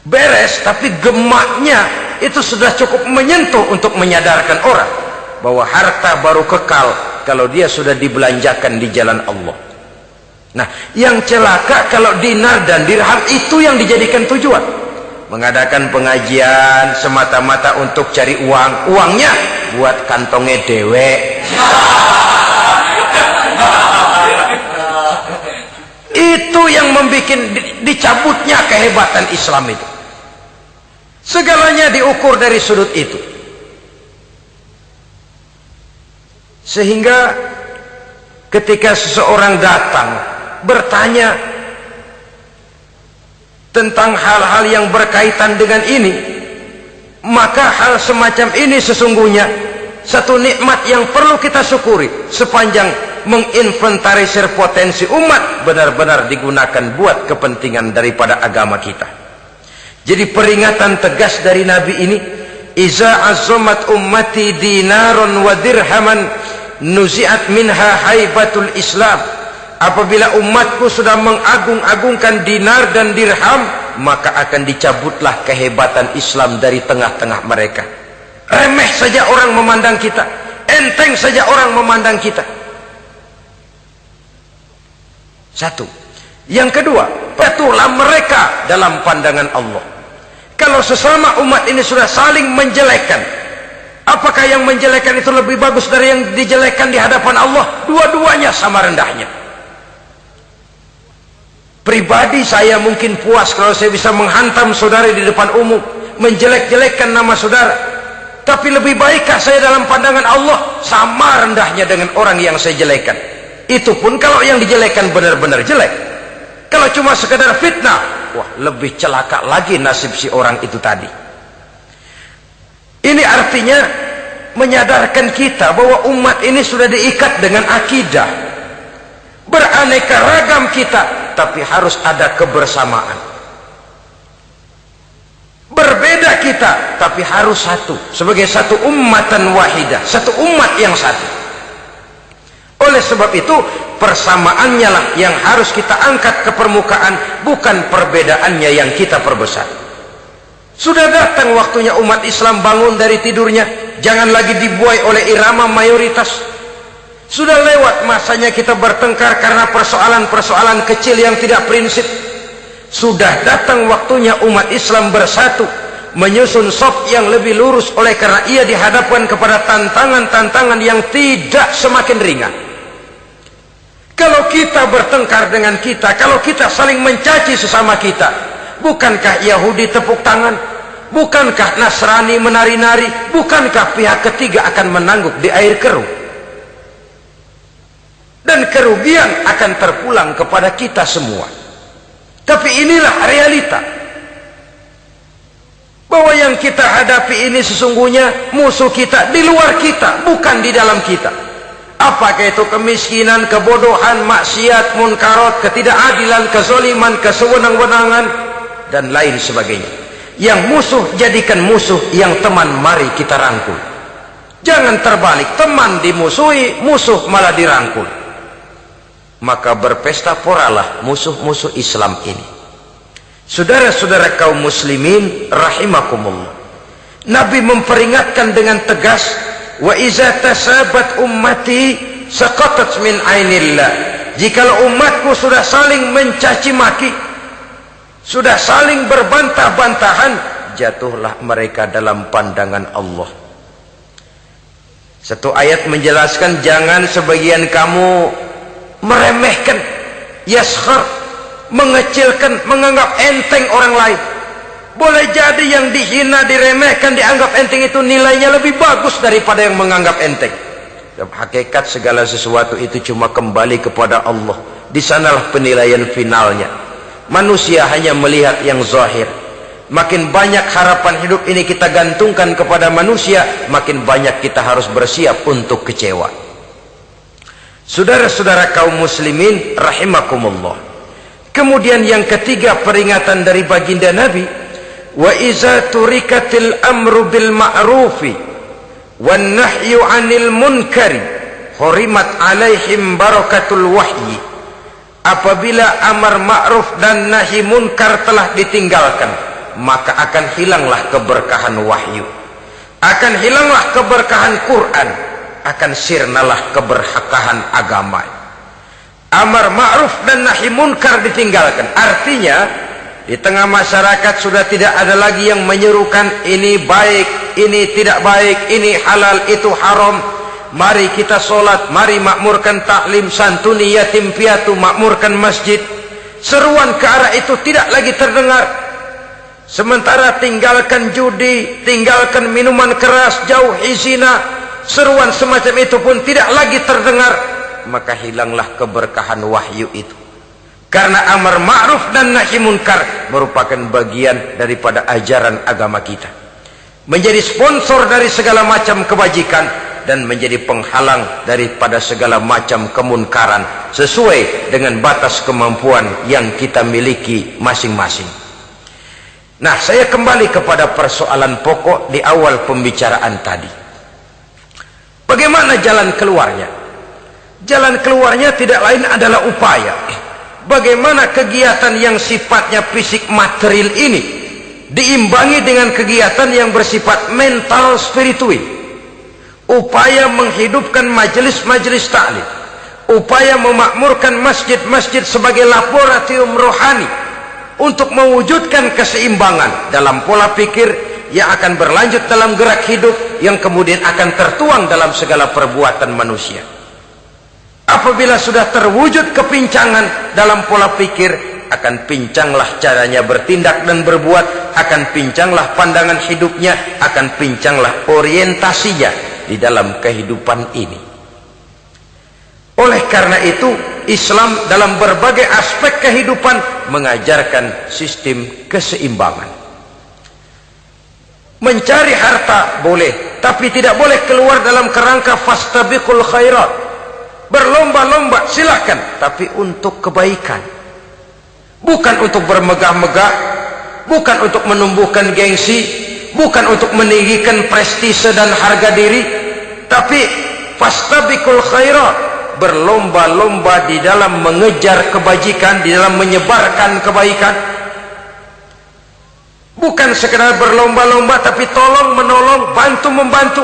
beres, tapi gemaknya itu sudah cukup menyentuh untuk menyadarkan orang bahwa harta baru kekal kalau dia sudah dibelanjakan di jalan Allah. Nah, yang celaka kalau dinar dan dirham itu yang dijadikan tujuan. Mengadakan pengajian semata-mata untuk cari uang, uangnya buat kantongnya dewe. Itu yang membuat dicabutnya kehebatan Islam itu. Segalanya diukur dari sudut itu. Sehingga ketika seseorang datang bertanya tentang hal-hal yang berkaitan dengan ini, maka hal semacam ini sesungguhnya satu nikmat yang perlu kita syukuri sepanjang menginventarisir potensi umat benar-benar digunakan buat kepentingan daripada agama kita. Jadi peringatan tegas dari Nabi ini, iza azzamat ummati dinaron wa dirhaman nuzi'at minha haibatul Islam. Apabila umatku sudah mengagung-agungkan dinar dan dirham, maka akan dicabutlah kehebatan Islam dari tengah-tengah mereka. Remeh saja orang memandang kita, enteng saja orang memandang kita. Satu. Yang kedua, patuhlah mereka dalam pandangan Allah. Kalau sesama umat ini sudah saling menjelekkan, apakah yang menjelekkan itu lebih bagus dari yang dijelekkan di hadapan Allah? Dua-duanya sama rendahnya. Pribadi saya mungkin puas kalau saya bisa menghantam saudara di depan umum, menjelek-jelekkan nama saudara. Tapi lebih baikkah saya dalam pandangan Allah? Sama rendahnya dengan orang yang saya jelekkan. Itu pun kalau yang dijelekkan benar-benar jelek. Kalau cuma sekedar fitnah, wah lebih celaka lagi nasib si orang itu tadi. Ini artinya menyadarkan kita bahwa umat ini sudah diikat dengan akidah. Beraneka ragam kita, tapi harus ada kebersamaan. Berbeda kita, tapi harus satu. Sebagai satu ummatan wahidah, satu umat yang satu. Oleh sebab itu, persamaannya lah yang harus kita angkat ke permukaan, bukan perbedaannya yang kita perbesar. Sudah datang waktunya umat Islam bangun dari tidurnya. Jangan lagi dibuai oleh irama mayoritas. Sudah lewat masanya kita bertengkar karena persoalan-persoalan kecil yang tidak prinsip. Sudah datang waktunya umat Islam bersatu, menyusun saf yang lebih lurus, oleh karena ia dihadapkan kepada tantangan-tantangan yang tidak semakin ringan. Kalau kita bertengkar dengan kita, kalau kita saling mencaci sesama kita, bukankah Yahudi tepuk tangan? Bukankah Nasrani menari-nari? Bukankah pihak ketiga akan menangguk di air keruh? Dan kerugian akan terpulang kepada kita semua. Tapi inilah realita, bahwa yang kita hadapi ini sesungguhnya musuh kita di luar kita, bukan di dalam kita. Apakah itu kemiskinan, kebodohan, maksiat, munkarat, ketidakadilan, kezaliman, kesewenang-wenangan, dan lain sebagainya. Yang musuh jadikan musuh, yang teman mari kita rangkul. Jangan terbalik, teman dimusuhi, musuh malah dirangkul. Maka berpesta poralah musuh-musuh Islam ini. Saudara-saudara kaum muslimin rahimakumullah, Nabi memperingatkan dengan tegas, wa iza tasabat ummati saqatat min ainillah. Jikalau umatku sudah saling mencaci maki, sudah saling berbantah-bantahan, jatuhlah mereka dalam pandangan Allah. Satu ayat menjelaskan, jangan sebagian kamu meremehkan, yaskhar, mengecilkan, menganggap enteng orang lain. Boleh jadi yang dihina, diremehkan, dianggap enteng itu nilainya lebih bagus daripada yang menganggap enteng. Dalam hakikat segala sesuatu itu cuma kembali kepada Allah. Di sanalah penilaian finalnya. Manusia hanya melihat yang zahir. Makin banyak harapan hidup ini kita gantungkan kepada manusia, makin banyak kita harus bersiap untuk kecewa. Saudara-saudara kaum muslimin rahimakumullah. Kemudian yang ketiga peringatan dari baginda Nabi, wa iza turikatil amru bil ma'rufi wan nahyu 'anil munkari hurimat 'alaihim barakatul wahyi. Apabila amar ma'ruf dan nahi munkar telah ditinggalkan, maka akan hilanglah keberkahan wahyu, akan hilanglah keberkahan Quran, akan sirnalah keberkahan agama. Amar ma'ruf dan nahi munkar ditinggalkan, artinya di tengah masyarakat sudah tidak ada lagi yang menyerukan ini baik, ini tidak baik, ini halal, itu haram. Mari kita sholat, mari makmurkan taklim, santuni yatim piatu, makmurkan masjid. Seruan ke arah itu tidak lagi terdengar. Sementara tinggalkan judi, tinggalkan minuman keras, jauhi zina, seruan semacam itu pun tidak lagi terdengar. Maka hilanglah keberkahan wahyu itu. Karena amar ma'ruf dan nahi munkar merupakan bagian daripada ajaran agama kita. Menjadi sponsor dari segala macam kebajikan dan menjadi penghalang daripada segala macam kemunkaran sesuai dengan batas kemampuan yang kita miliki masing-masing. Nah, saya kembali kepada persoalan pokok di awal pembicaraan tadi. Bagaimana jalan keluarnya? Jalan keluarnya tidak lain adalah upaya. Bagaimana kegiatan yang sifatnya fisik material ini diimbangi dengan kegiatan yang bersifat mental spiritual. Upaya menghidupkan majelis-majelis ta'lim, upaya memakmurkan masjid-masjid sebagai laboratorium rohani untuk mewujudkan keseimbangan dalam pola pikir yang akan berlanjut dalam gerak hidup yang kemudian akan tertuang dalam segala perbuatan manusia. Apabila sudah terwujud kepincangan dalam pola pikir, akan pincanglah caranya bertindak dan berbuat, akan pincanglah pandangan hidupnya, akan pincanglah orientasinya di dalam kehidupan ini. Oleh karena itu, Islam dalam berbagai aspek kehidupan mengajarkan sistem keseimbangan. Mencari harta boleh, tapi tidak boleh keluar dalam kerangka fastabiqul khairat. Berlomba-lomba silakan, tapi untuk kebaikan. Bukan untuk bermegah-megah, bukan untuk menumbuhkan gengsi, bukan untuk meninggikan prestise dan harga diri, tapi fastabiqul khairat, berlomba-lomba di dalam mengejar kebajikan, di dalam menyebarkan kebaikan. Bukan sekedar berlomba-lomba, tapi tolong menolong, bantu membantu.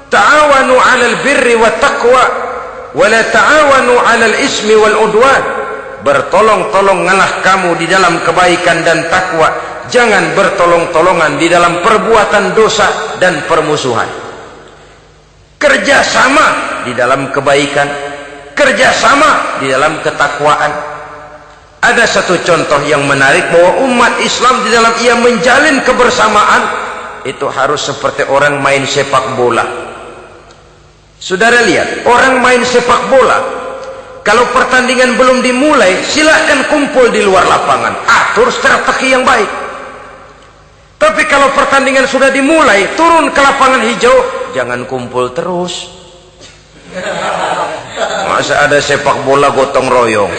Ta'awanu 'alal birri wat taqwa wa la ta'awanu 'alal ismi wal udwan. Bertolong-tolonganlah kamu di dalam kebaikan dan takwa, jangan bertolong-tolongan di dalam perbuatan dosa dan permusuhan. Kerjasama di dalam kebaikan, kerjasama di dalam ketakwaan. Ada satu contoh yang menarik bahwa umat Islam di dalam ia menjalin kebersamaan itu harus seperti orang main sepak bola. Saudara lihat, orang main sepak bola, kalau pertandingan belum dimulai, silakan kumpul di luar lapangan, atur strategi yang baik. Tapi kalau pertandingan sudah dimulai, turun ke lapangan hijau, jangan kumpul terus. Masa ada sepak bola gotong royong,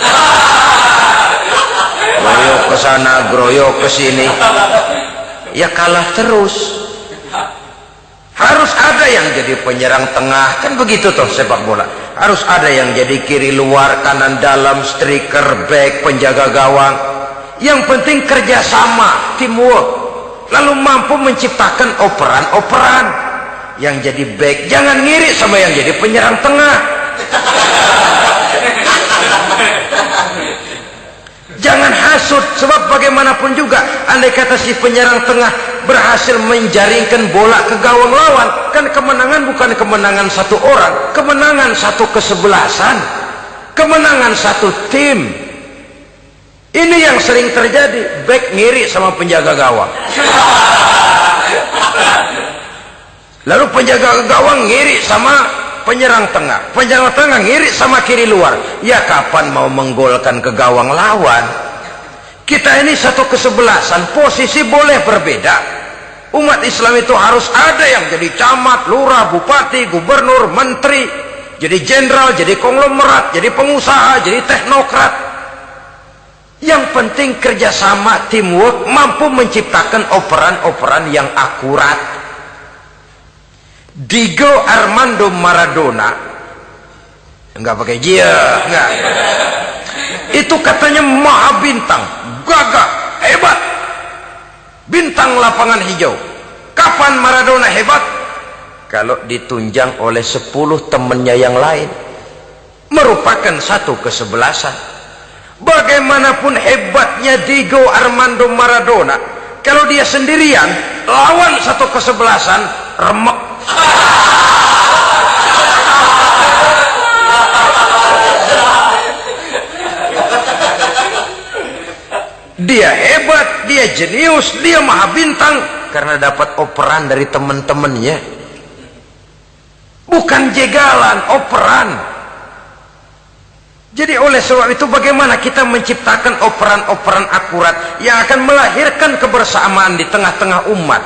groyok ke sana, groyok ke sini, ya kalah terus. Harus ada yang jadi penyerang tengah, kan begitu toh sepak bola. Harus ada yang jadi kiri luar, kanan dalam, striker, back, penjaga gawang. Yang penting kerjasama, teamwork, lalu mampu menciptakan operan-operan. Yang jadi back jangan ngiri sama yang jadi penyerang tengah. Jangan hasut, sebab bagaimanapun juga andai kata si penyerang tengah berhasil menjaringkan bola ke gawang lawan, kan kemenangan bukan kemenangan satu orang, kemenangan satu kesebelasan, kemenangan satu tim. Ini yang sering terjadi, back ngiri sama penjaga gawang, lalu penjaga gawang ngiri sama penyerang tengah, penyerang tengah ngiri sama kiri luar. Ya kapan mau menggolkan ke gawang lawan? Kita ini satu kesebelasan, posisi boleh berbeda. Umat Islam itu harus ada yang jadi camat, lurah, bupati, gubernur, menteri, jadi jenderal, jadi konglomerat, jadi pengusaha, jadi teknokrat. Yang penting kerjasama, teamwork, mampu menciptakan operan-operan yang akurat. Diego Armando Maradona, enggak pakai dia, enggak. Itu katanya maha bintang, gagah, hebat, bintang lapangan hijau. Kapan Maradona hebat? Kalau ditunjang oleh 10 temannya yang lain, merupakan satu kesebelasan. Bagaimanapun hebatnya Diego Armando Maradona, kalau dia sendirian lawan satu kesebelasan, remek. Dia hebat, dia jenius, dia maha bintang karena dapat operan dari teman-temannya. Bukan jegalan, operan. Jadi oleh sebab itu bagaimana kita menciptakan operan-operan akurat yang akan melahirkan kebersamaan di tengah-tengah umat.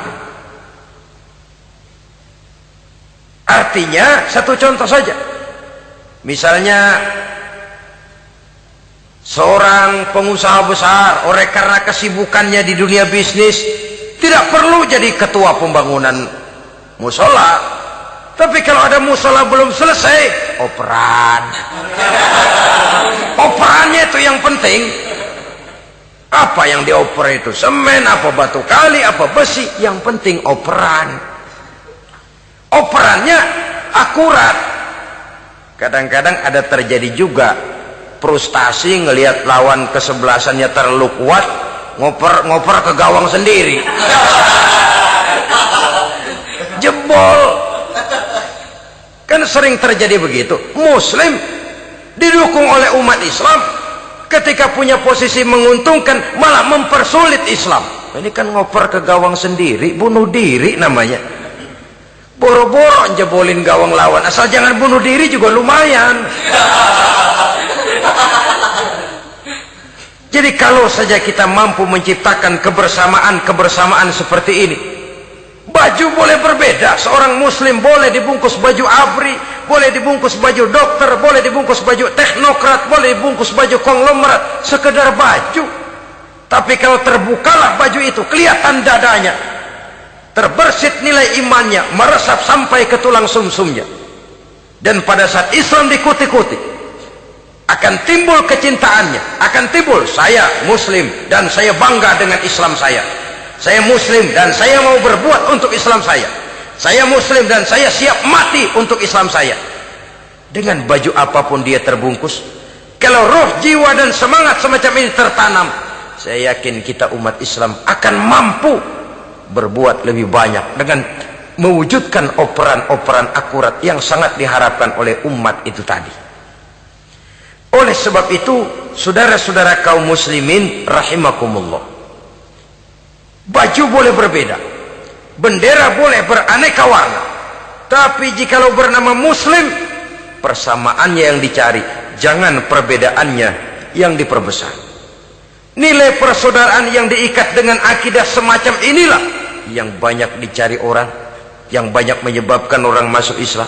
Artinya satu contoh saja, misalnya seorang pengusaha besar, oleh karena kesibukannya di dunia bisnis, tidak perlu jadi ketua pembangunan musola, tapi kalau ada musola belum selesai, operan. Operannya itu yang penting. Apa yang dioper itu, semen, apa batu kali, apa besi, yang penting operan. Operannya akurat. Kadang-kadang ada terjadi juga frustasi ngelihat lawan kesebelasannya terlalu kuat, ngoper ke gawang sendiri, jebol. Kan sering terjadi begitu. Muslim didukung oleh umat Islam, ketika punya posisi menguntungkan malah mempersulit Islam. Ini kan ngoper ke gawang sendiri, bunuh diri namanya. Boro-boro jebolin gawang lawan, asal jangan bunuh diri juga lumayan. Jadi kalau saja kita mampu menciptakan kebersamaan seperti ini, baju boleh berbeda. Seorang muslim boleh dibungkus baju ABRI, boleh dibungkus baju dokter, boleh dibungkus baju teknokrat, boleh dibungkus baju konglomerat, sekedar baju. Tapi kalau terbukalah baju itu, kelihatan dadanya, terbersit nilai imannya, meresap sampai ke tulang sumsumnya. Dan pada saat Islam dikuti-kuti, akan timbul kecintaannya, akan timbul, saya muslim dan saya bangga dengan Islam saya. Saya muslim dan saya mau berbuat untuk Islam saya. Saya muslim dan saya siap mati untuk Islam saya. Dengan baju apapun dia terbungkus, kalau roh, jiwa dan semangat semacam ini tertanam, saya yakin kita umat Islam akan mampu berbuat lebih banyak dengan mewujudkan operan-operan akurat yang sangat diharapkan oleh umat itu tadi. Oleh sebab itu, saudara-saudara kaum muslimin rahimakumullah, baju boleh berbeda, bendera boleh beraneka warna, tapi jikalau bernama muslim, persamaannya yang dicari, jangan perbedaannya yang diperbesar. Nilai persaudaraan yang diikat dengan akidah semacam inilah yang banyak dicari orang, yang banyak menyebabkan orang masuk Islam.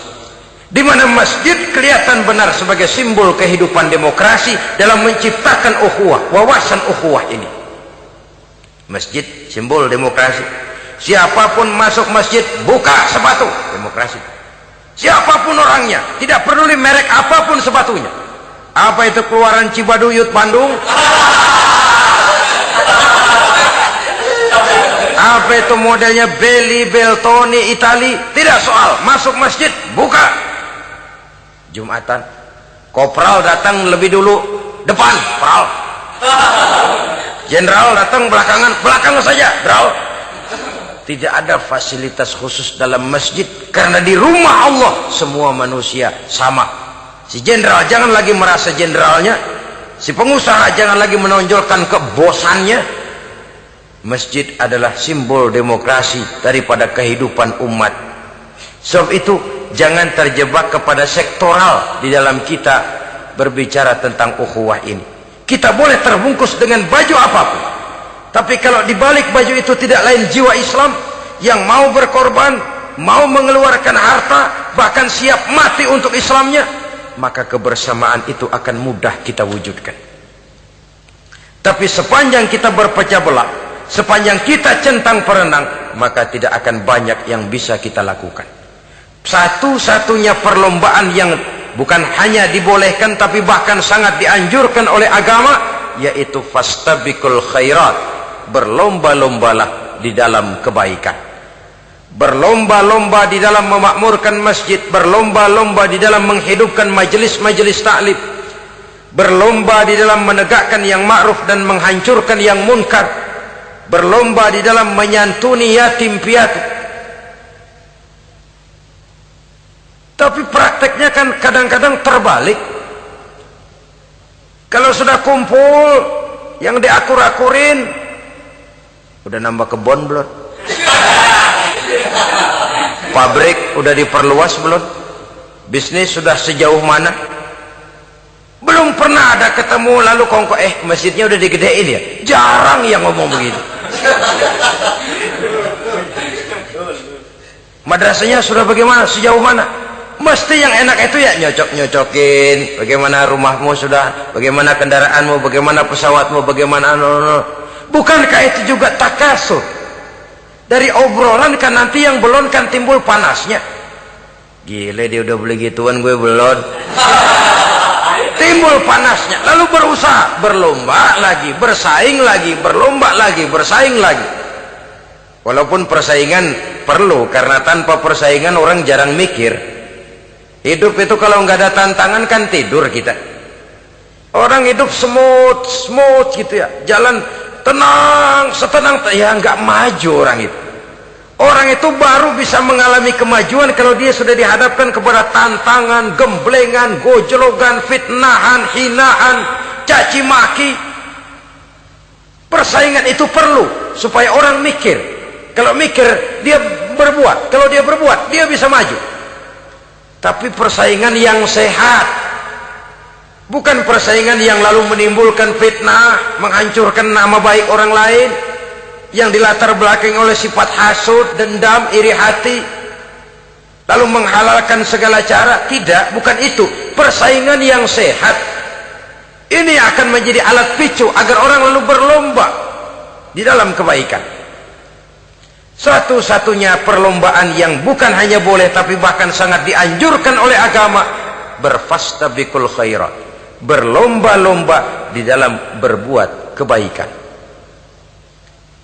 Di mana masjid kelihatan benar sebagai simbol kehidupan demokrasi dalam menciptakan ukhuwah, wawasan ukhuwah ini. Masjid simbol demokrasi. Siapapun masuk masjid buka sepatu, demokrasi. Siapapun orangnya, tidak peduli merek apapun sepatunya. Apa itu keluaran Cibaduyut Bandung? Apa itu modelnya Belli, Beltoni, Itali? Tidak soal, masuk masjid buka. Jumatan, kopral datang lebih dulu depan, pral. Jenderal datang belakangan, belakang saja, bral. Tidak ada fasilitas khusus dalam masjid, karena di rumah Allah semua manusia sama. Si jenderal jangan lagi merasa jenderalnya, si pengusaha jangan lagi menonjolkan kebosannya. Masjid adalah simbol demokrasi daripada kehidupan umat. Sebab itu jangan terjebak kepada sektoral di dalam kita berbicara tentang ukhuwah ini. Kita boleh terbungkus dengan baju apapun, tapi kalau di balik baju itu tidak lain jiwa Islam yang mau berkorban, mau mengeluarkan harta, bahkan siap mati untuk Islamnya, maka kebersamaan itu akan mudah kita wujudkan. Tapi sepanjang kita berpecah belah, sepanjang kita centang perenang, maka tidak akan banyak yang bisa kita lakukan. Satu-satunya perlombaan yang bukan hanya dibolehkan tapi bahkan sangat dianjurkan oleh agama, yaitu fastabiqul khairat, berlomba-lombalah di dalam kebaikan, berlomba-lomba di dalam memakmurkan masjid, berlomba-lomba di dalam menghidupkan majelis-majelis taklim, berlomba di dalam menegakkan yang ma'ruf dan menghancurkan yang munkar, berlomba di dalam menyantuni yatim piatu. Tapi prakteknya kan kadang-kadang terbalik. Kalau sudah kumpul yang diakur-akurin, udah nambah kebon belum? Pabrik udah diperluas belum? Bisnis sudah sejauh mana? Belum pernah ada ketemu lalu kongko, masjidnya udah digedein ya? Jarang yang ngomong begitu. Madrasahnya sudah bagaimana? Sejauh mana? Mesti yang enak itu ya nyocok-nyocokin. Bagaimana rumahmu sudah? Bagaimana kendaraanmu? Bagaimana pesawatmu? Bagaimana Bukankah itu juga takasur? Dari obrolan kan nanti yang belum kan timbul panasnya. Gile dia udah beli gituan, gue belum. Timbul panasnya, lalu berusaha, berlomba lagi, bersaing lagi, berlomba lagi, bersaing lagi. Walaupun persaingan perlu, karena tanpa persaingan orang jarang mikir. Hidup itu kalau nggak ada tantangan kan tidur kita. Orang hidup smooth gitu ya, jalan tenang, setenang ya nggak maju orang itu. Orang itu baru bisa mengalami kemajuan kalau dia sudah dihadapkan kepada tantangan, gemblengan, gojlogan, fitnahan, hinaan, caci maki. Persaingan itu perlu supaya orang mikir. Kalau mikir dia berbuat, kalau dia berbuat dia bisa maju. Tapi persaingan yang sehat, bukan persaingan yang lalu menimbulkan fitnah, menghancurkan nama baik orang lain, yang dilatar belakangi oleh sifat hasud, dendam, iri hati, lalu menghalalkan segala cara. Tidak, bukan itu. Persaingan yang sehat ini akan menjadi alat picu agar orang lalu berlomba di dalam kebaikan. Satu-satunya perlombaan yang bukan hanya boleh tapi bahkan sangat dianjurkan oleh agama, berfastabiqul khairat, berlomba-lomba di dalam berbuat kebaikan.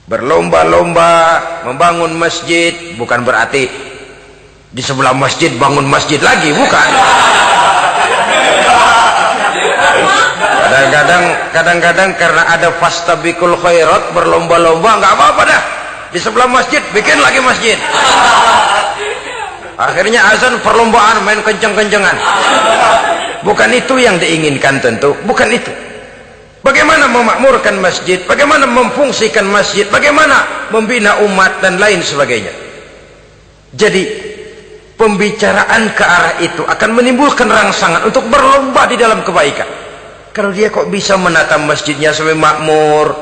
Berlomba-lomba membangun masjid bukan berarti di sebelah masjid bangun masjid lagi, bukan. Kadang-kadang karena ada fastabiqul khairat, berlomba-lomba, nggak apa-apa dah. Di sebelah masjid bikin lagi masjid. Akhirnya azan perlombaan main kenceng-kencengan. Bukan itu yang diinginkan tentu, bukan itu. Bagaimana memakmurkan masjid, bagaimana memfungsikan masjid, bagaimana membina umat dan lain sebagainya. Jadi pembicaraan ke arah itu akan menimbulkan rangsangan untuk berlomba di dalam kebaikan. Kalau dia kok bisa menata masjidnya sampai makmur,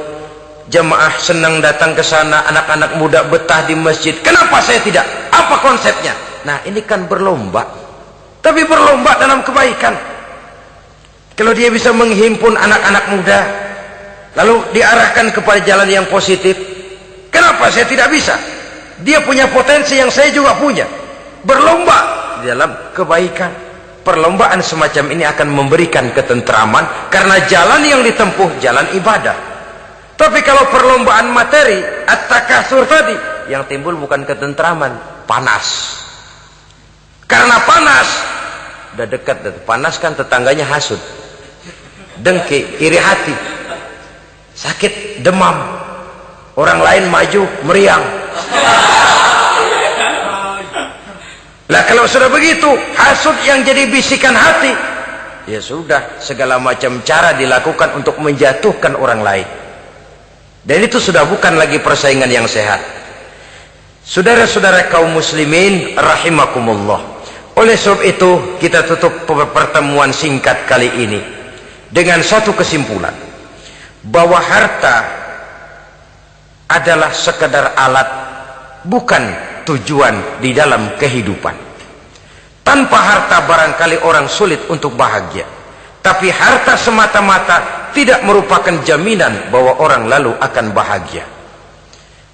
jamaah senang datang ke sana, anak-anak muda betah di masjid, kenapa saya tidak? Apa konsepnya? Nah, ini kan berlomba, tapi berlomba dalam kebaikan. Kalau dia bisa menghimpun anak-anak muda lalu diarahkan kepada jalan yang positif, kenapa saya tidak bisa? Dia punya potensi yang saya juga punya. Berlomba di dalam kebaikan. Perlombaan semacam ini akan memberikan ketentraman karena jalan yang ditempuh jalan ibadah. Tapi kalau perlombaan materi, at-takasur tadi, yang timbul bukan ketentraman, panas. Karena panas, udah dekat, panas kan tetangganya hasut, dengki, iri hati, sakit, demam, orang lain maju, meriang. Lah kalau sudah begitu, hasut yang jadi bisikan hati, ya sudah, segala macam cara dilakukan untuk menjatuhkan orang lain. Dan itu sudah bukan lagi persaingan yang sehat. Saudara-saudara kaum muslimin rahimakumullah. Oleh sebab itu kita tutup pertemuan singkat kali ini dengan satu kesimpulan, bahwa harta adalah sekedar alat, bukan tujuan di dalam kehidupan. Tanpa harta barangkali orang sulit untuk bahagia, tapi harta semata-mata tidak merupakan jaminan bahwa orang lalu akan bahagia.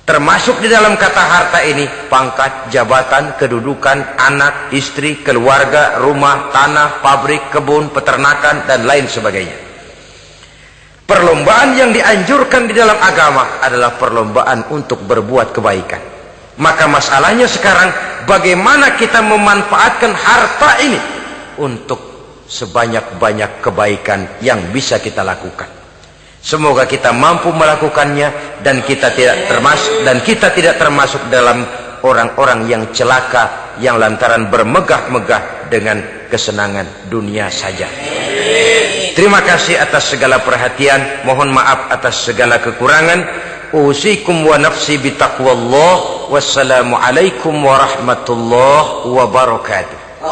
Termasuk di dalam kata harta ini pangkat, jabatan, kedudukan, anak, istri, keluarga, rumah, tanah, pabrik, kebun, peternakan, dan lain sebagainya. Perlombaan yang dianjurkan di dalam agama adalah perlombaan untuk berbuat kebaikan. Maka masalahnya sekarang, bagaimana kita memanfaatkan harta ini untuk sebanyak-banyak kebaikan yang bisa kita lakukan. Semoga kita mampu melakukannya dan kita tidak termasuk dalam orang-orang yang celaka yang lantaran bermegah-megah dengan kesenangan dunia saja. Terima kasih atas segala perhatian, mohon maaf atas segala kekurangan. Usikum wa nafsi bitaqwallah. Wassalamualaikum warahmatullahi wabarakatuh.